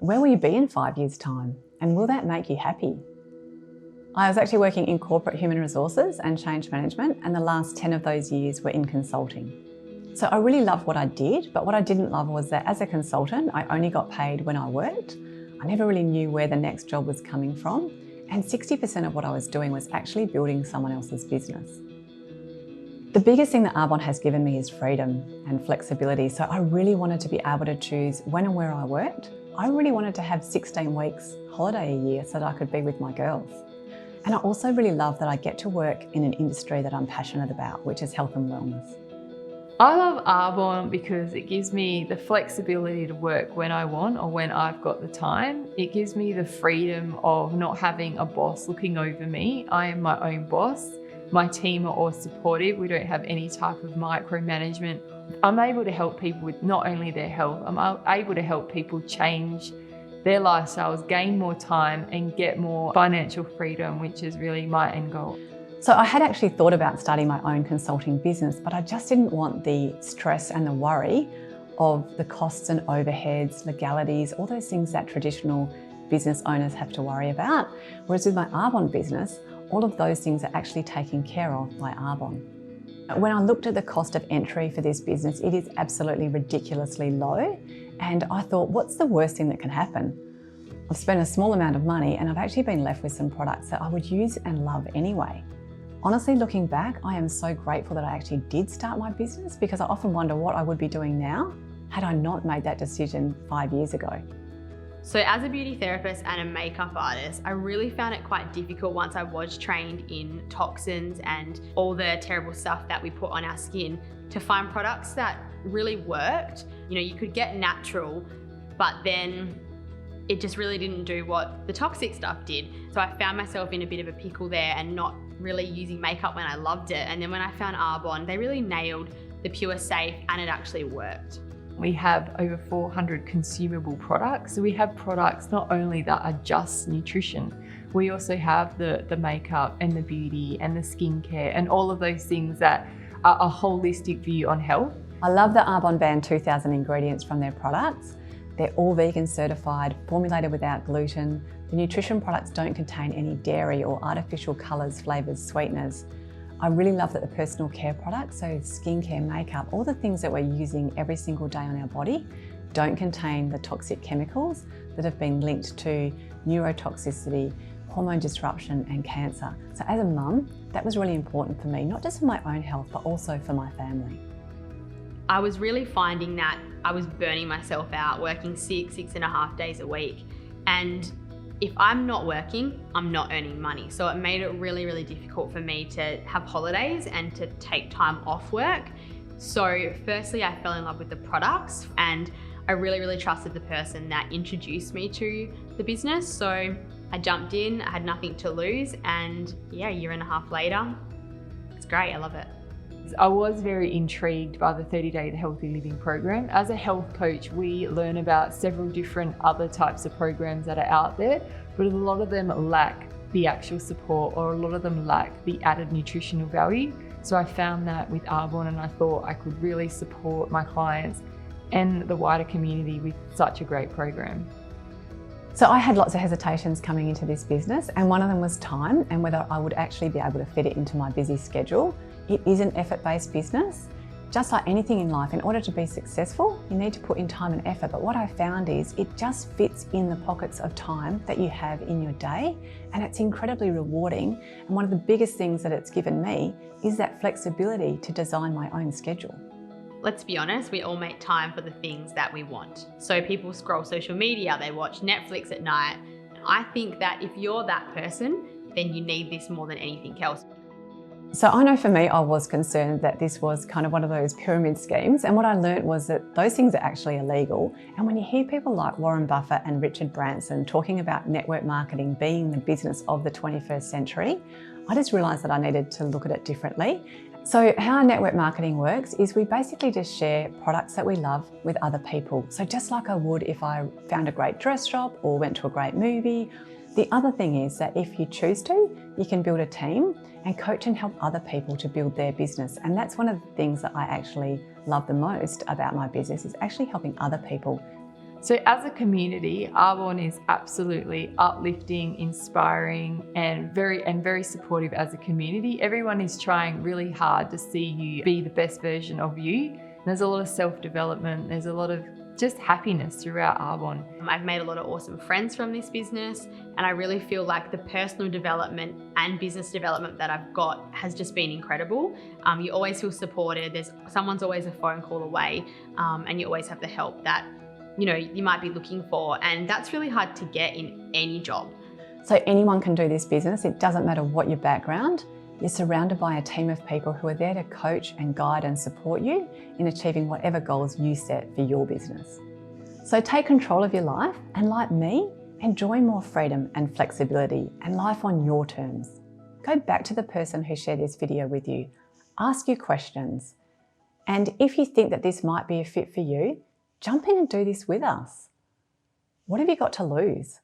Where will you be in 5 years' time? And will that make you happy? I was actually working in corporate human resources and change management, and the last 10 of those years were in consulting. So I really loved what I did, but what I didn't love was that as a consultant, I only got paid when I worked. I never really knew where the next job was coming from, and 60% of what I was doing was actually building someone else's business. The biggest thing that Arbonne has given me is freedom and flexibility. So I really wanted to be able to choose when and where I worked. I really wanted to have 16 weeks holiday a year so that I could be with my girls. And I also really love that I get to work in an industry that I'm passionate about, which is health and wellness. I love Arbonne because it gives me the flexibility to work when I want or when I've got the time. It gives me the freedom of not having a boss looking over me. I am my own boss. My team are all supportive. We don't have any type of micromanagement. I'm able to help people with not only their health, I'm able to help people change their lifestyles, gain more time and get more financial freedom, which is really my end goal. So I had actually thought about starting my own consulting business, but I just didn't want the stress and the worry of the costs and overheads, legalities, all those things that traditional business owners have to worry about. Whereas with my Arbonne business, all of those things are actually taken care of by Arbonne. When I looked at the cost of entry for this business, it is absolutely ridiculously low. And I thought, what's the worst thing that can happen? I've spent a small amount of money and I've actually been left with some products that I would use and love anyway. Honestly, looking back, I am so grateful that I actually did start my business, because I often wonder what I would be doing now had I not made that decision 5 years ago. So as a beauty therapist and a makeup artist, I really found it quite difficult once I was trained in toxins and all the terrible stuff that we put on our skin to find products that really worked. You know, you could get natural, but then it just really didn't do what the toxic stuff did. So I found myself in a bit of a pickle there and not really using makeup when I loved it. And then when I found Arbonne, they really nailed the pure safe and it actually worked. We have over 400 consumable products. So we have products not only that are just nutrition, we also have the makeup and the beauty and the skincare and all of those things that are a holistic view on health. I love the Arbonne banned 2,000 ingredients from their products. They're all vegan certified, formulated without gluten. The nutrition products don't contain any dairy or artificial colours, flavours, sweeteners. I really love that the personal care products, so skincare, makeup, all the things that we're using every single day on our body don't contain the toxic chemicals that have been linked to neurotoxicity, hormone disruption and cancer. So as a mum, that was really important for me, not just for my own health, but also for my family. I was really finding that I was burning myself out, working 6.5 days a week. And if I'm not working, I'm not earning money. So it made it really, really difficult for me to have holidays and to take time off work. So firstly, I fell in love with the products and I really, really trusted the person that introduced me to the business. So I jumped in, I had nothing to lose, and yeah, 1.5 years later, it's great, I love it. I was very intrigued by the 30-day Healthy Living program. As a health coach, we learn about several different other types of programs that are out there, but a lot of them lack the actual support or a lot of them lack the added nutritional value. So I found that with Arbonne and I thought I could really support my clients and the wider community with such a great program. So I had lots of hesitations coming into this business, and one of them was time and whether I would actually be able to fit it into my busy schedule. It is an effort-based business. Just like anything in life, in order to be successful, you need to put in time and effort. But what I found is it just fits in the pockets of time that you have in your day, and it's incredibly rewarding. And one of the biggest things that it's given me is that flexibility to design my own schedule. Let's be honest, we all make time for the things that we want. So people scroll social media, they watch Netflix at night. I think that if you're that person, then you need this more than anything else. So I know for me, I was concerned that this was kind of one of those pyramid schemes. And what I learned was that those things are actually illegal. And when you hear people like Warren Buffett and Richard Branson talking about network marketing being the business of the 21st century, I just realised that I needed to look at it differently. So how network marketing works is we basically just share products that we love with other people. So just like I would if I found a great dress shop or went to a great movie. The other thing is that if you choose to, you can build a team and coach and help other people to build their business. And that's one of the things that I actually love the most about my business, is actually helping other people. So as a community, Arbonne is absolutely uplifting, inspiring, and very supportive as a community. Everyone is trying really hard to see you be the best version of you. And there's a lot of self-development, there's a lot of just happiness throughout Arbonne. I've made a lot of awesome friends from this business, and I really feel like the personal development and business development that I've got has just been incredible. You always feel supported, someone's always a phone call away, and you always have the help that you might be looking for, and that's really hard to get in any job. So anyone can do this business. It doesn't matter what your background. You're surrounded by a team of people who are there to coach and guide and support you in achieving whatever goals you set for your business. So take control of your life and, like me, enjoy more freedom and flexibility and life on your terms. Go back to the person who shared this video with you. Ask you questions. And if you think that this might be a fit for you, jump in and do this with us. What have you got to lose?